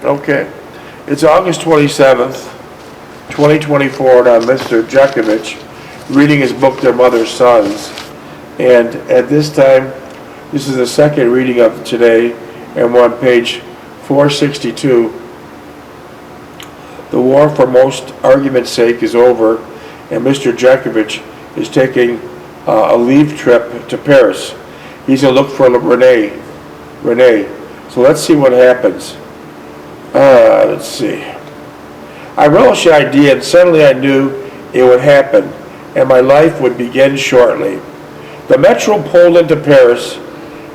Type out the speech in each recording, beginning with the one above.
Okay. It's August 27th, 2024, and I'm Mr. Jeckovich, reading his book, Their Mother's Sons. And at this time, this is the second reading of today, and we're on page 462. The war, for most argument's sake, is over, and Mr. Jeckovich is taking a leave trip to Paris. He's going to look for Renee. So let's see what happens. Let's see. I relished the idea, and suddenly I knew it would happen, and my life would begin shortly. The metro pulled into Paris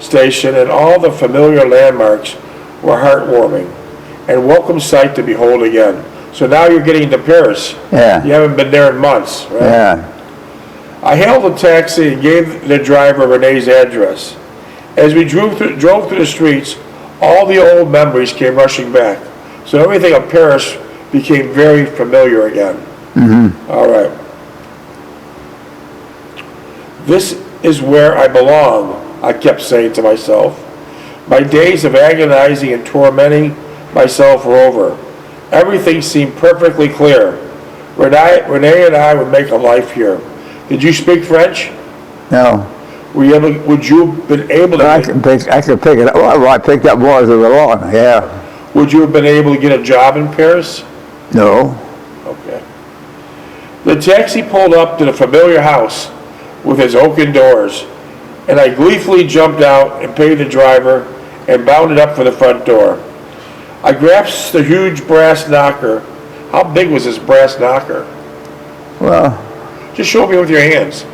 station, and all the familiar landmarks were heartwarming, and welcome sight to behold again. So now you're getting to Paris. Yeah. You haven't been there in months, right? Yeah. I hailed a taxi and gave the driver Renee's address. As we drove through the streets, all the old memories came rushing back. So everything of Paris became very familiar again. Mm-hmm. All right. This is where I belong, I kept saying to myself. My days of agonizing and tormenting myself were over. Everything seemed perfectly clear. Renee and I would make a life here. Did you speak French? No. Would you have been able to? I could pick it up. Well, I picked up more as we were along. Yeah. Would you have been able to get a job in Paris? No. Okay. The taxi pulled up to the familiar house with its oaken doors, and I gleefully jumped out and paid the driver and bounded up for the front door. I grasped the huge brass knocker. How big was this brass knocker? Well, Just show me with your hands.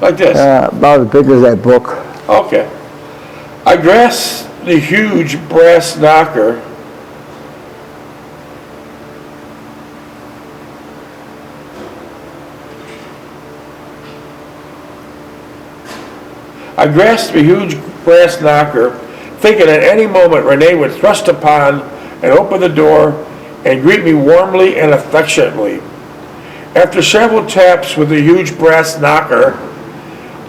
Like this. about as big as that book. Okay. I grasped the huge brass knocker. Thinking at any moment Renee would thrust upon and open the door and greet me warmly and affectionately. After several taps with the huge brass knocker,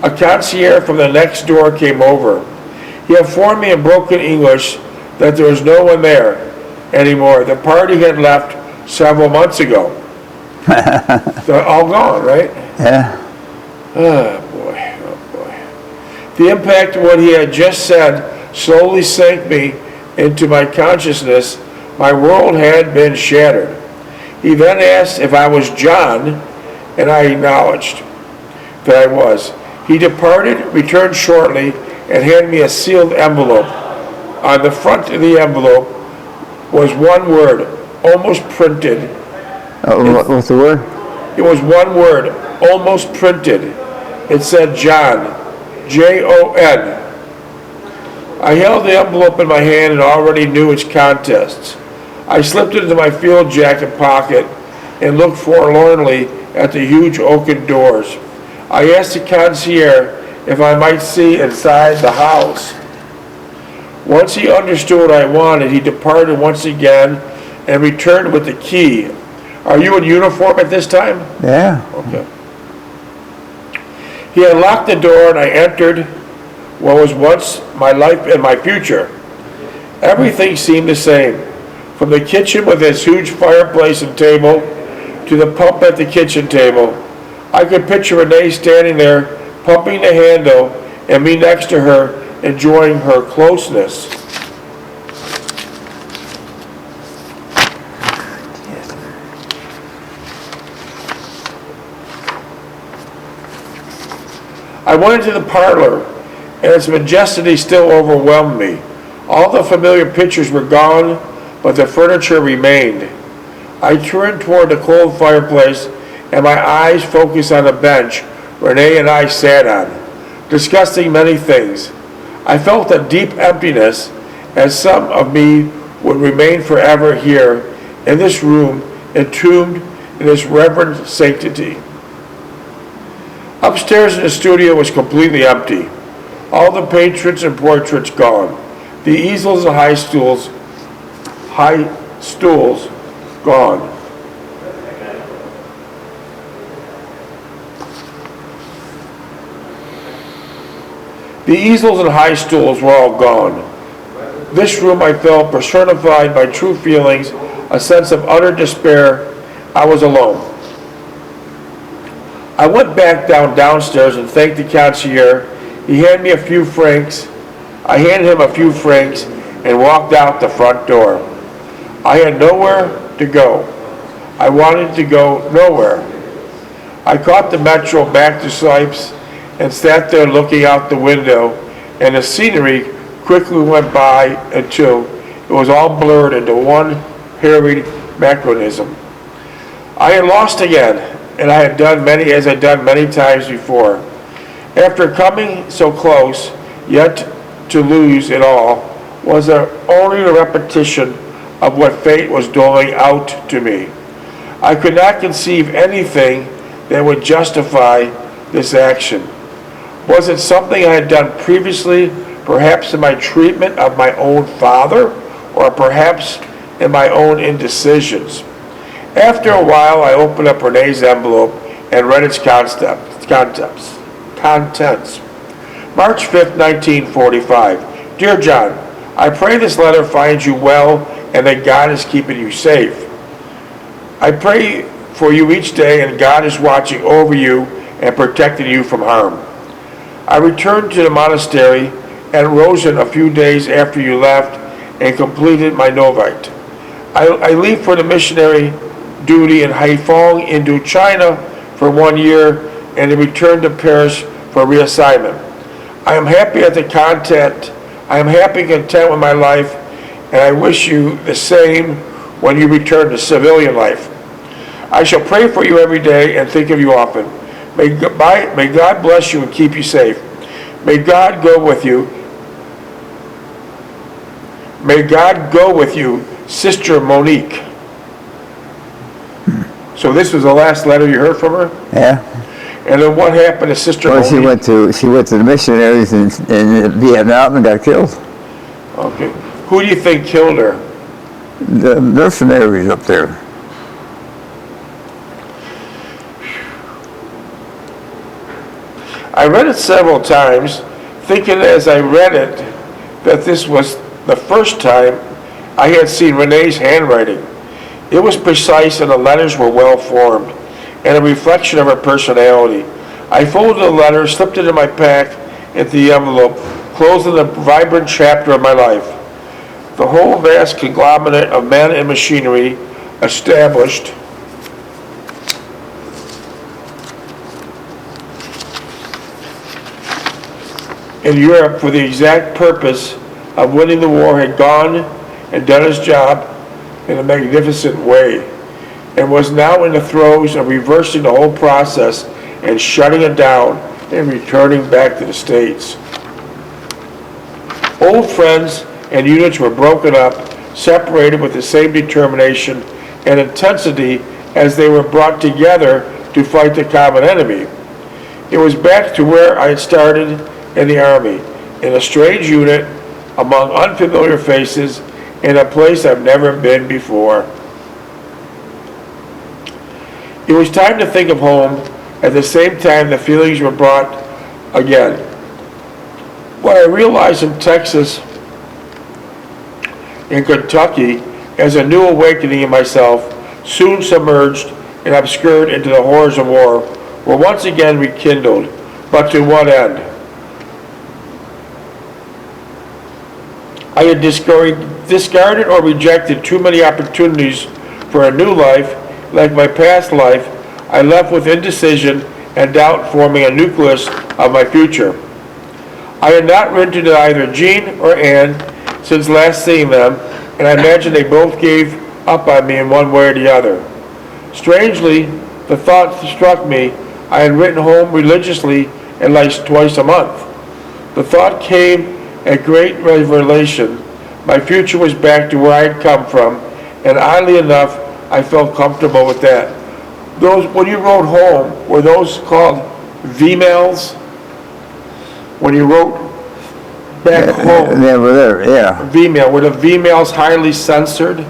a concierge from the next door came over. He informed me in broken English that there was no one there anymore. The party had left several months ago. They're all gone, right? Yeah. Oh boy. The impact of what he had just said slowly sank me into my consciousness. My world had been shattered. He then asked if I was John, and I acknowledged that I was. He departed, returned shortly, and handed me a sealed envelope. On the front of the envelope was one word, almost printed. What's the word? It was one word, almost printed. It said John, Jon. I held the envelope in my hand and already knew its contents. I slipped it into my field jacket pocket and looked forlornly at the huge oaken doors. I asked the concierge if I might see inside the house. Once he understood what I wanted, he departed once again and returned with the key. Are you in uniform at this time? Yeah. Okay. He unlocked the door and I entered what was once my life and my future. Everything seemed the same. From the kitchen with its huge fireplace and table to the pump at the kitchen table. I could picture Renee standing there, pumping the handle, and me next to her, enjoying her closeness. I went into the parlor, and its majesty still overwhelmed me. All the familiar pictures were gone, but the furniture remained. I turned toward the cold fireplace, and my eyes focused on a bench Renee and I sat on, discussing many things. I felt a deep emptiness, as some of me would remain forever here, in this room, entombed in this reverent sanctity. Upstairs in the studio was completely empty. All the patrons and portraits gone. The easels and high stools gone. The easels and high stools were all gone. This room I felt personified my true feelings, a sense of utter despair. I was alone. I went back downstairs and thanked the concierge. He handed me a few francs. I handed him a few francs and walked out the front door. I had nowhere to go. I wanted to go nowhere. I caught the metro back to Sipes and sat there looking out the window, and the scenery quickly went by until it was all blurred into one harried mechanism. I had lost again, and I had done many times before. After coming so close, yet to lose it all, was only a repetition of what fate was doling out to me. I could not conceive anything that would justify this action. Was it something I had done previously, perhaps in my treatment of my own father, or perhaps in my own indecisions? After a while, I opened up Renee's envelope and read its contents. March 5th, 1945. Dear John, I pray this letter finds you well and that God is keeping you safe. I pray for you each day, and God is watching over you and protecting you from harm. I returned to the monastery at Rosen a few days after you left and completed my novite. I leave for the missionary duty in Haiphong, Indochina for 1 year, and then return to Paris for reassignment. I am happy content with my life, and I wish you the same when you return to civilian life. I shall pray for you every day and think of you often. May God bless you and keep you safe. May God go with you. May God go with you, Sister Monique. So this was the last letter you heard from her? Yeah. And then what happened to Sister Monique? She went to the missionaries in Vietnam and got killed. Okay. Who do you think killed her? The mercenaries up there. I read it several times, thinking as I read it that this was the first time I had seen Renee's handwriting. It was precise and the letters were well formed, and a reflection of her personality. I folded the letter, slipped it in my pack into the envelope, closing the vibrant chapter of my life. The whole vast conglomerate of men and machinery established in Europe for the exact purpose of winning the war had gone and done its job in a magnificent way, and was now in the throes of reversing the whole process and shutting it down and returning back to the States. Old friends and units were broken up, separated with the same determination and intensity as they were brought together to fight the common enemy. It was back to where I had started in the Army, in a strange unit, among unfamiliar faces, in a place I've never been before. It was time to think of home. At the same time, the feelings were brought again. What I realized in Texas, in Kentucky, as a new awakening in myself, soon submerged and obscured into the horrors of war, were once again rekindled. But to what end? I had discarded or rejected too many opportunities for a new life. Like my past life, I left with indecision and doubt forming a nucleus of my future. I had not written to either Jean or Anne since last seeing them, and I imagine they both gave up on me in one way or the other. Strangely, the thought struck me I had written home religiously at least twice a month. The thought came a great revelation. My future was back to where I had come from, and oddly enough, I felt comfortable with that. Those, when you wrote home, were those called V-mails? When you wrote back home? They were there, yeah. V-mail. Were the V-mails highly censored?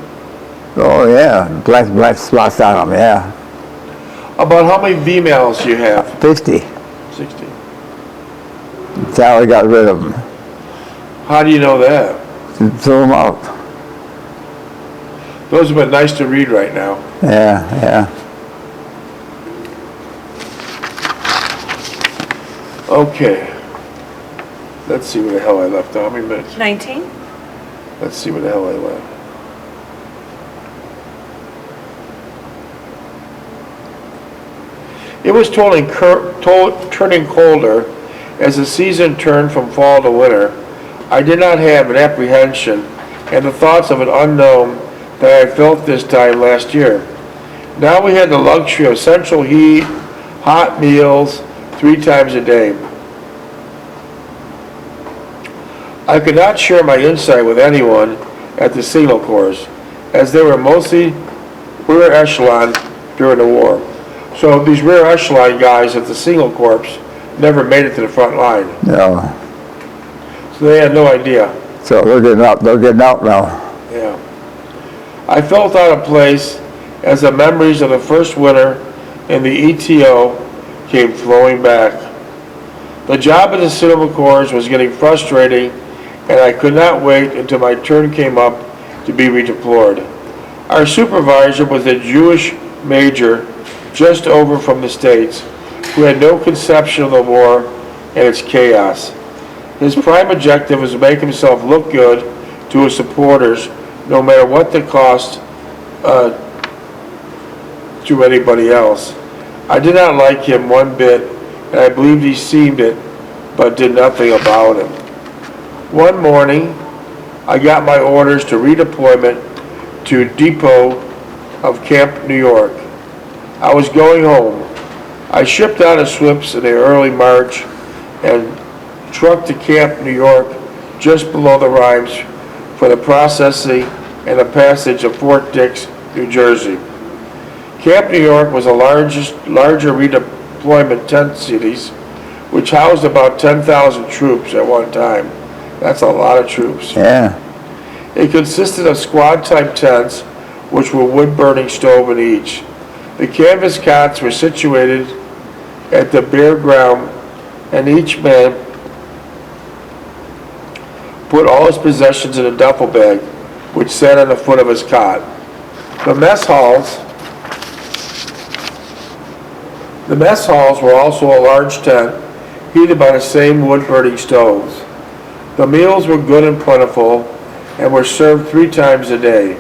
Oh, yeah. Black spots on them, yeah. About how many V-mails do you have? 50. 60. Sally got rid of them. How do you know that? threw them out. Those have been nice to read right now. Yeah, yeah. Okay. Let's see where the hell I left off. How many minutes? 19? Let's see where the hell I left. It was turning colder as the season turned from fall to winter. I did not have an apprehension and the thoughts of an unknown that I felt this time last year. Now we had the luxury of central heat, hot meals 3 times a day. I could not share my insight with anyone at the Signal Corps, as they were mostly rear echelon during the war. So these rear echelon guys at the Signal Corps never made it to the front line. No. So they had no idea. So they're getting out now. Yeah. I felt out of place as the memories of the first winter in the ETO came flowing back. The job at the Signal Corps was getting frustrating, and I could not wait until my turn came up to be redeployed. Our supervisor was a Jewish major just over from the States who had no conception of the war and its chaos. His prime objective was to make himself look good to his supporters, no matter what the cost to anybody else. I did not like him one bit, and I believed he seemed it, but did nothing about him. One morning, I got my orders to redeployment to Depot of Camp New York. I was going home. I shipped out of Swips in the early March and trucked to Camp New York just below the Rhines for the processing and the passage of Fort Dix, New Jersey. Camp New York was the larger redeployment tent cities, which housed about 10,000 troops at one time. That's a lot of troops. Yeah. It consisted of squad-type tents, which were wood-burning stove in each. The canvas cots were situated at the bare ground, and each man put all his possessions in a duffel bag, which sat on the foot of his cot. The mess halls were also a large tent, heated by the same wood-burning stoves. The meals were good and plentiful, and were served 3 times a day.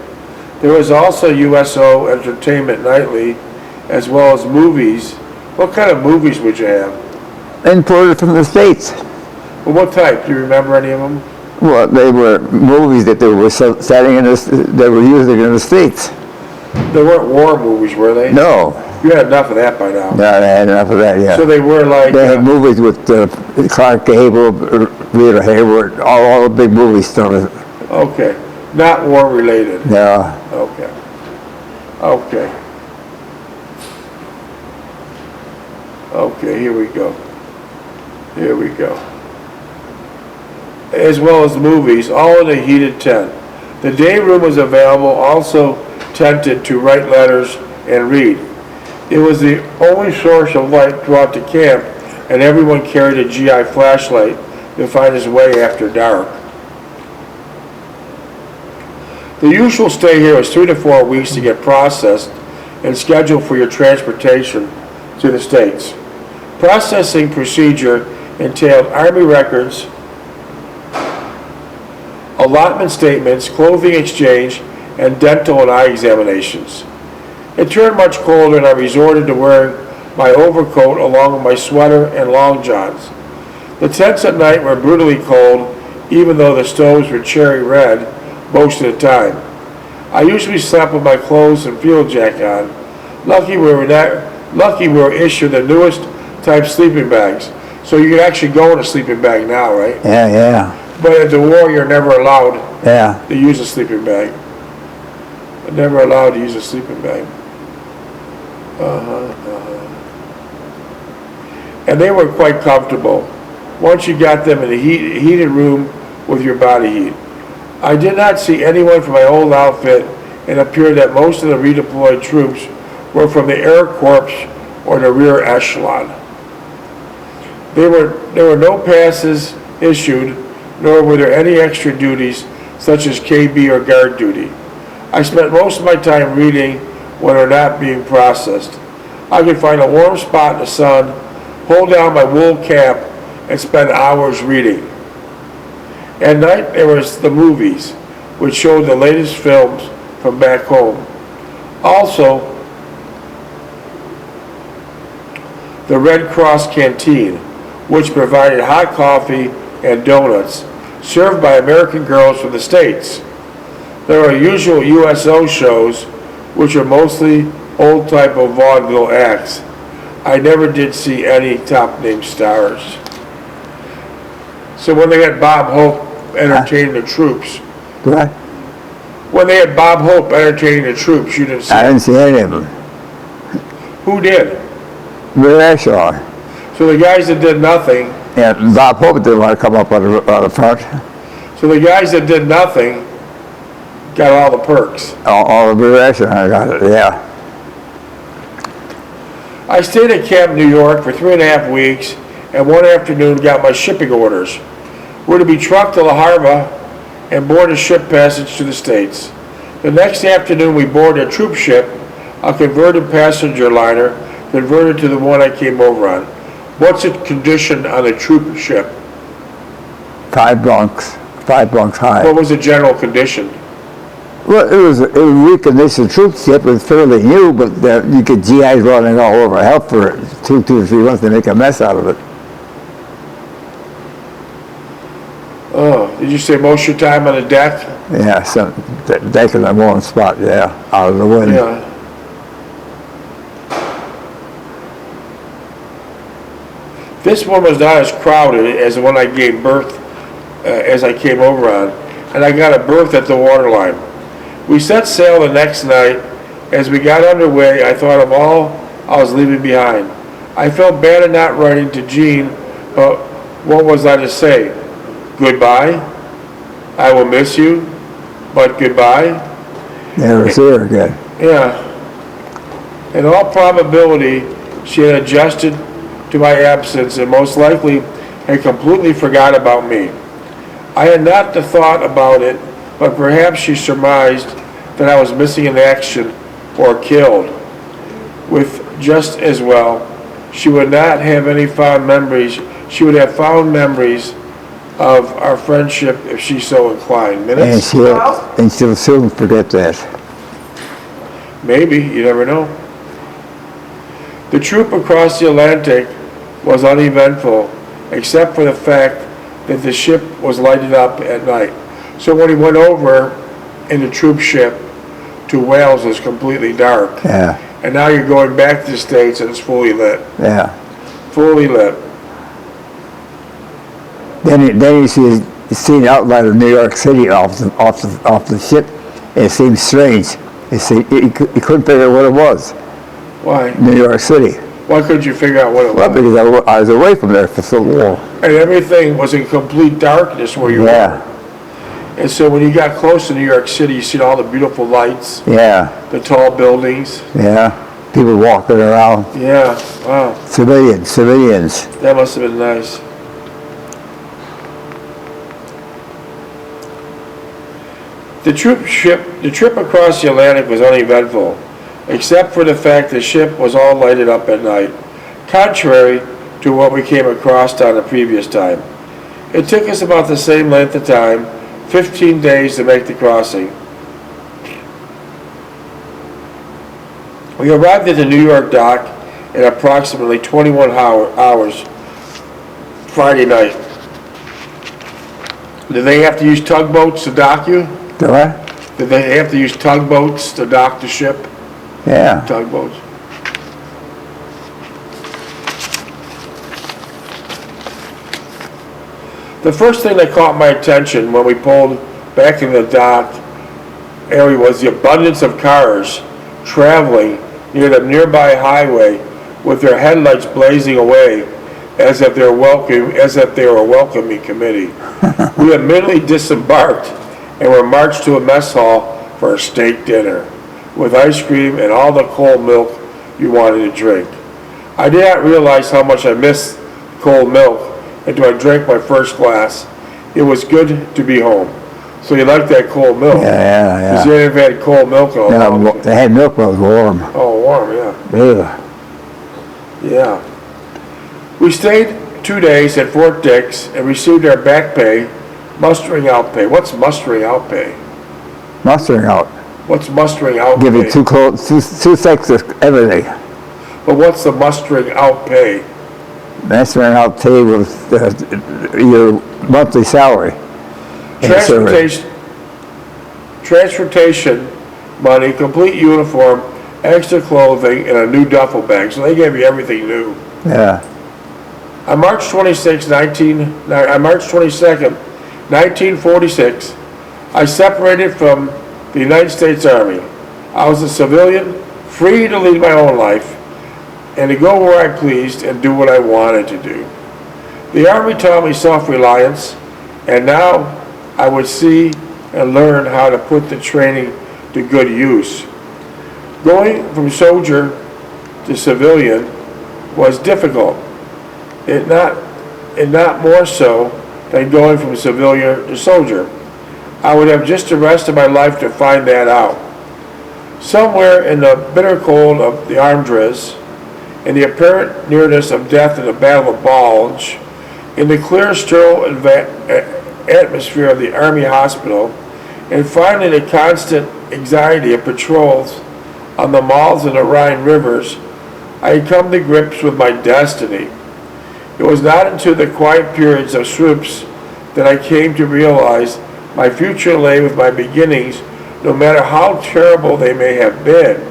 There was also USO entertainment nightly, as well as movies. What kind of movies would you have? Imported from the States. Well, what type? Do you remember any of them? Well, they were movies that they were setting in they were using in the States. They weren't war movies, were they? No. You had enough of that by now. No, they had enough of that, yeah. So they were like... They had movies with Clark Gable, Rita Hayworth, all the big movie stars. Okay. Not war related. No. Okay. Okay. Okay, here we go. Here we go. As well as movies, all in a heated tent. The day room was available, also tented to write letters and read. It was the only source of light throughout the camp, and everyone carried a GI flashlight to find his way after dark. The usual stay here was 3 to 4 weeks to get processed and scheduled for your transportation to the States. Processing procedure entailed Army records, allotment statements, clothing exchange, and dental and eye examinations. It turned much colder, and I resorted to wearing my overcoat along with my sweater and long johns. The tents at night were brutally cold, even though the stoves were cherry red most of the time. I usually slept with my clothes and field jacket on. Lucky we were issued the newest type sleeping bags. So you can actually go in a sleeping bag now, right? Yeah, yeah. But at the war, you're never allowed Yeah. to use a sleeping bag. Never allowed to use a sleeping bag. And they were quite comfortable once you got them in a heated room with your body heat. I did not see anyone from my old outfit, and it appeared that most of the redeployed troops were from the Air Corps or the rear echelon. There were no passes issued, nor were there any extra duties such as KB or guard duty. I spent most of my time reading when they're not being processed. I could find a warm spot in the sun, hold down my wool cap, and spend hours reading. At night there was the movies, which showed the latest films from back home. Also, the Red Cross Canteen, which provided hot coffee and donuts, served by American girls from the States. There are usual USO shows, which are mostly old type of vaudeville acts. I never did see any top-name stars. So when they had Bob Hope entertaining the troops, What? when they had Bob Hope entertaining the troops, you didn't see I it. didn't see any of them. Who did? Rear Echelon. So the guys that did nothing, Yeah, Bob Hope didn't want to come up on the front. so the guys that did nothing got all the perks. All the rear Echelon got it, yeah. I stayed at Camp New York for 3.5 weeks, and one afternoon got my shipping orders. We're to be trucked to La Harva and board a ship passage to the States. The next afternoon we boarded a troop ship, a converted passenger liner, converted to the one I came over on. What's the condition on a troop ship? 5 bunks high. What was the general condition? Well, it was a reconditioned troop ship. It was fairly new, but you could GIs running all over hell for 2 or 3 months to make a mess out of it. Oh, did you say most of your time on the deck? Yeah, so deck in the warm spot, yeah, out of the wind. Yeah. This one was not as crowded as the one I gave birth as I came over on, and I got a berth at the waterline. We set sail the next night. As we got underway, I thought of all I was leaving behind. I felt bad at not writing to Jean, but what was I to say? Goodbye? I will miss you, but goodbye? Never see her again. Yeah. In all probability, she had adjusted to my absence and most likely had completely forgot about me. I had not the thought about it, but perhaps she surmised that I was missing in action or killed. With just as well, she would not have any fond memories. She would have fond memories of our friendship if she so inclined. And Minutes? she'll soon forget that. Maybe, you never know. The troop across the Atlantic was uneventful, except for the fact that the ship was lighted up at night. So when he went over in the troop ship to Wales, it was completely dark. Yeah, And now you're going back to the States and it's fully lit. yeah. Fully lit. Then you see the outline of New York City off the ship. It seems strange. You couldn't figure out what it was. Why? New York City. Why couldn't you figure out what it Well, was? because I was away from there for so long. And everything was in complete darkness where you Yeah, were. And so when you got close to New York City, you see all the beautiful lights, yeah, the tall buildings. yeah. People walking around. Yeah, wow. Civilians. That must have been nice. The trip across the Atlantic was uneventful, except for the fact the ship was all lighted up at night, contrary to what we came across on the previous time. It took us about the same length of time, 15 days to make the crossing. We arrived at the New York dock at approximately 21 hours Friday night. Did they have to use tugboats to dock you? Do what? Did they have to use tugboats to dock the ship? Yeah. Tugboats. The first thing that caught my attention when we pulled back in the dock area was the abundance of cars traveling near the nearby highway with their headlights blazing away as if they were a welcoming committee. We immediately disembarked and were marched to a mess hall for a steak dinner with ice cream and all the cold milk you wanted to drink. I did not realize how much I missed cold milk until I drank my first glass. It was good to be home. So you like that cold milk? Yeah. Because you never had cold milk in a long Yeah, time. they had milk when it was warm. Oh, warm, yeah. Yeah. Yeah. We stayed 2 days at Fort Dix and received our back pay, mustering out pay. What's mustering out pay? Mustering out. What's mustering out Give pay? you two sets of everything. But what's the mustering out pay? Mustering out pay was your monthly salary. Transportation money, complete uniform, extra clothing, and a new duffel bag. So they gave you everything new. Yeah. On March 22nd, 1946, I separated from the United States Army. I was a civilian, free to lead my own life, and to go where I pleased and do what I wanted to do. The Army taught me self-reliance, and now I would see and learn how to put the training to good use. Going from soldier to civilian was difficult, if not more so than going from civilian to soldier. I would have just the rest of my life to find that out. Somewhere in the bitter cold of the Armdres, in the apparent nearness of death in the Battle of Bulge, in the clear, sterile atmosphere of the Army hospital, and finally the constant anxiety of patrols on the malls and the Rhine Rivers, I had come to grips with my destiny. It was not until the quiet periods of swoops that I came to realize my future lay with my beginnings, no matter how terrible they may have been.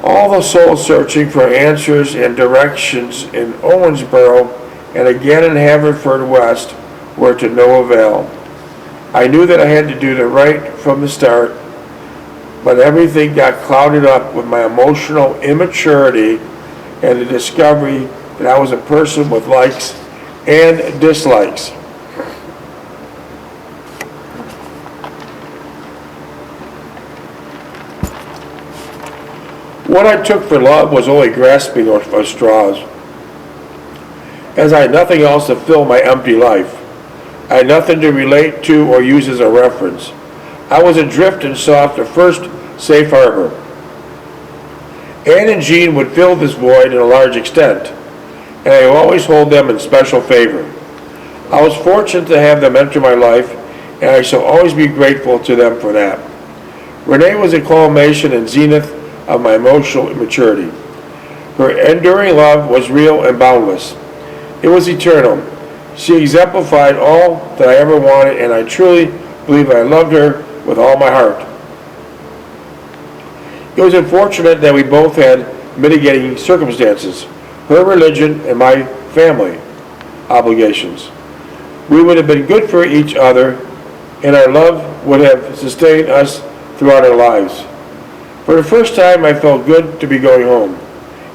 All the soul searching for answers and directions in Owensboro and again in Haverford West were to no avail. I knew that I had to do the right from the start, but everything got clouded up with my emotional immaturity and the discovery that I was a person with likes and dislikes. What I took for love was only grasping of straws, as I had nothing else to fill my empty life. I had nothing to relate to or use as a reference. I was adrift and sought the first safe harbor. Anne and Jean would fill this void in a large extent, and I always hold them in special favor. I was fortunate to have them enter my life, and I shall always be grateful to them for that. Renee was a culmination and zenith of my emotional immaturity. Her enduring love was real and boundless. It was eternal. She exemplified all that I ever wanted, and I truly believe I loved her with all my heart. It was unfortunate that we both had mitigating circumstances, her religion and my family obligations. We would have been good for each other, and our love would have sustained us throughout our lives. For the first time, I felt good to be going home,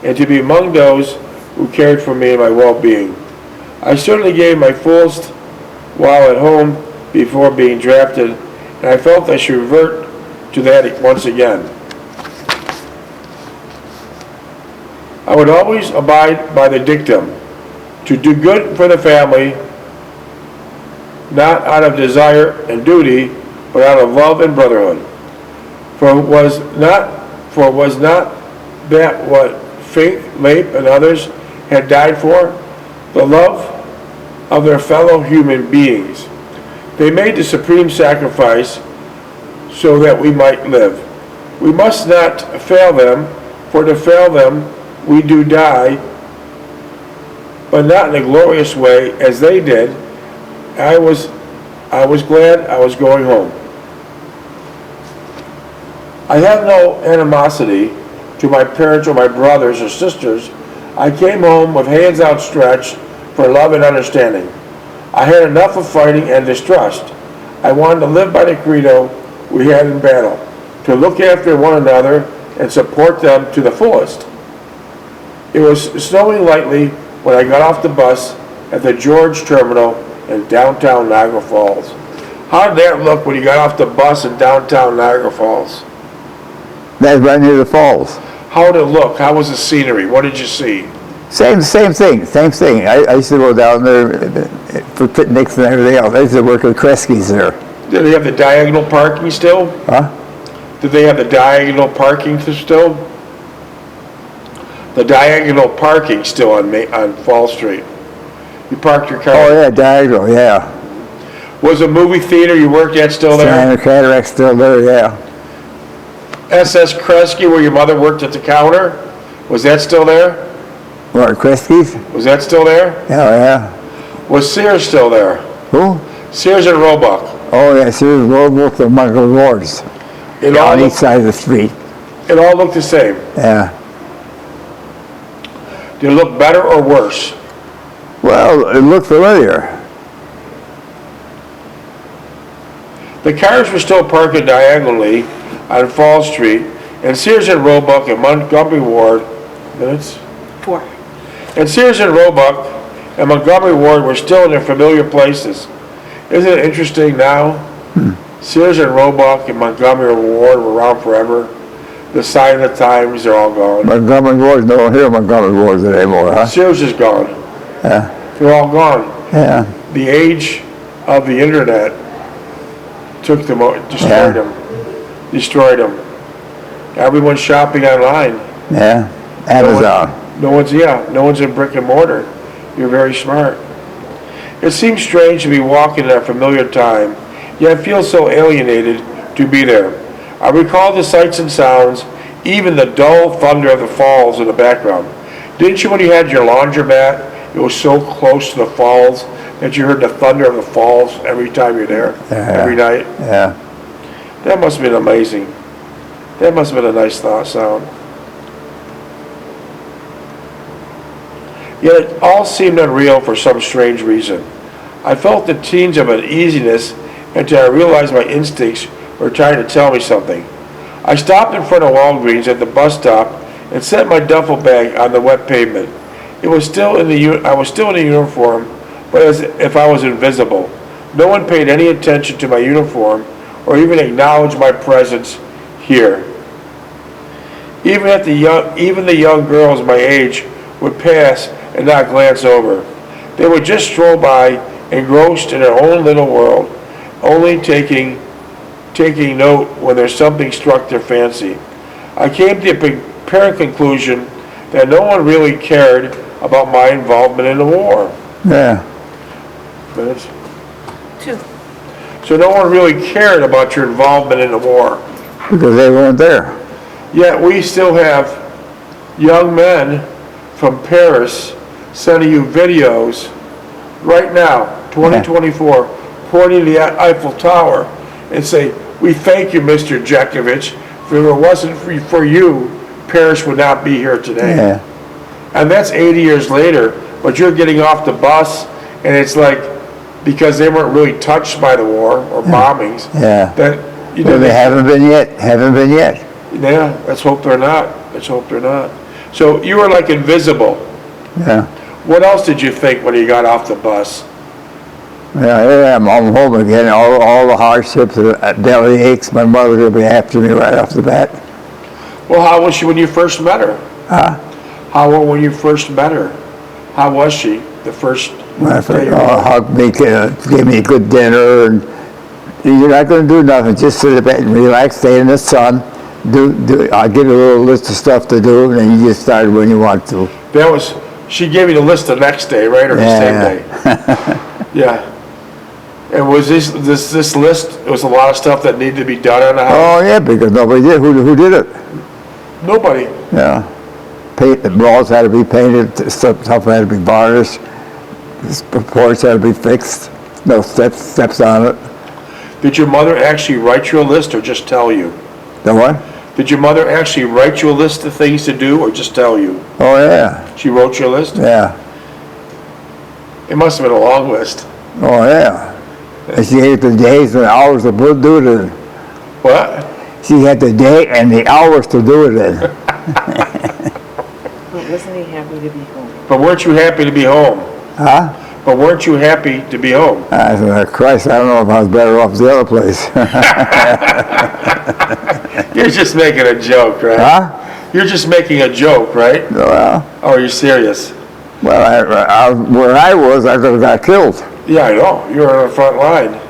and to be among those who cared for me and my well-being. I certainly gave my fullest while at home before being drafted, and I felt I should revert to that once again. I would always abide by the dictum, to do good for the family, not out of desire and duty, but out of love and brotherhood. For was not that what Fink, Leip, and others had died for? The love of their fellow human beings. They made the supreme sacrifice so that we might live. We must not fail them, for to fail them we do die, but not in a glorious way as they did. I was glad I was going home. I have no animosity to my parents or my brothers or sisters. I came home with hands outstretched for love and understanding. I had enough of fighting and distrust. I wanted to live by the credo we had in battle, to look after one another and support them to the fullest. It was snowing lightly when I got off the bus at the George Terminal in downtown Niagara Falls. How did that look when you got off the bus in downtown Niagara Falls? That's right near the falls. How did it look? How was the scenery? What did you see? Same thing. I used to go down there for picnics and everything else. I used to work with Kresge's there. Do they have the diagonal parking still? Huh? Do they have the diagonal parking still? The diagonal parking still on Fall Street. You parked your car. Oh yeah, diagonal, yeah. Was the movie theater you worked at still there? Santa Cataract's still there, yeah. SS Kresge, where your mother worked at the counter, was that still there? What, Kresge's? Was that still there? Yeah. Was Sears still there? Who? Sears and Roebuck. Oh yeah, Sears Roebuck and Michael Ward's. On each side of the street. It all looked the same. Yeah. Did it look better or worse? Well, it looked familiar. The cars were still parked diagonally on Fall Street, and Sears and Roebuck and Montgomery Ward, minutes? 4. And Sears and Roebuck and Montgomery Ward were still in their familiar places. Isn't it interesting now? Sears and Roebuck and Montgomery Ward were around forever. The sign of the times, they're all gone. Montgomery Ward's no one here Montgomery Ward's anymore, huh? Sears is gone. Yeah. They're all gone. Yeah. The age of the internet took them, destroyed them. Everyone's shopping online. Yeah. Amazon. No one's in brick and mortar. You're very smart. It seems strange to be walking in a familiar time, yet I feel so alienated to be there. I recall the sights and sounds, even the dull thunder of the falls in the background. Didn't you when you had your laundromat, it was so close to the falls that you heard the thunder of the falls every time you're there, every night? Yeah. That must have been amazing. That must have been a nice sound. Yet it all seemed unreal for some strange reason. I felt the tinge of uneasiness until I realized my instincts were trying to tell me something. I stopped in front of Walgreens at the bus stop and set my duffel bag on the wet pavement. I was still in the uniform, but as if I was invisible. No one paid any attention to my uniform or even acknowledged my presence here. Even the young girls my age would pass and not glance over. They would just stroll by, engrossed in their own little world, only taking note when there's something struck their fancy. I came to the apparent conclusion that no one really cared about my involvement in the war. Yeah. Minutes? 2. So no one really cared about your involvement in the war. Because they weren't there. Yet we still have young men from Paris sending you videos right now, 2024, pointing to the Eiffel Tower and say, "We thank you, Mr. Jeckovich. If it wasn't for you, Paris would not be here today." Yeah. And that's 80 years later, but you're getting off the bus, and it's like, because they weren't really touched by the war or bombings, Yeah. that you Well, they haven't been yet. Yeah, let's hope they're not. Let's hope they're not. So you were like invisible. Yeah. What else did you think when you got off the bus? Yeah, here I am. I'm home again. All the hardships, belly aches. My mother will be after me right off the bat. Well, how was she when you first met her? Huh? When you first met her? How was she the first day? Hugged me, gave me a good dinner, and you're not going to do nothing. Just sit in bed and relax, stay in the sun. I'll give you a little list of stuff to do, and then you just start when you want to. She gave you the list the next day, right, or the same day? Yeah. And was this list? It was a lot of stuff that needed to be done on the house. Oh yeah, because nobody did. Who did it? Nobody. Yeah. The walls had to be painted. Stuff had to be varnished. The porch had to be fixed. No steps on it. Did your mother actually write you a list or just tell you? The what? Did your mother actually write you a list of things to do or just tell you? Oh yeah. She wrote you a list? Yeah. It must have been a long list. Oh yeah. And she had the days and the hours to do it in. What? She had the day and the hours to do it in. But wasn't he happy to be home? But weren't you happy to be home? Huh? But weren't you happy to be home? I said, Christ, I don't know if I was better off the other place. You're just making a joke, right? Huh? You're just making a joke, right? Well, Oh, are you serious? Well, where I was, I could have got killed. Yeah, I know, you were on the front line.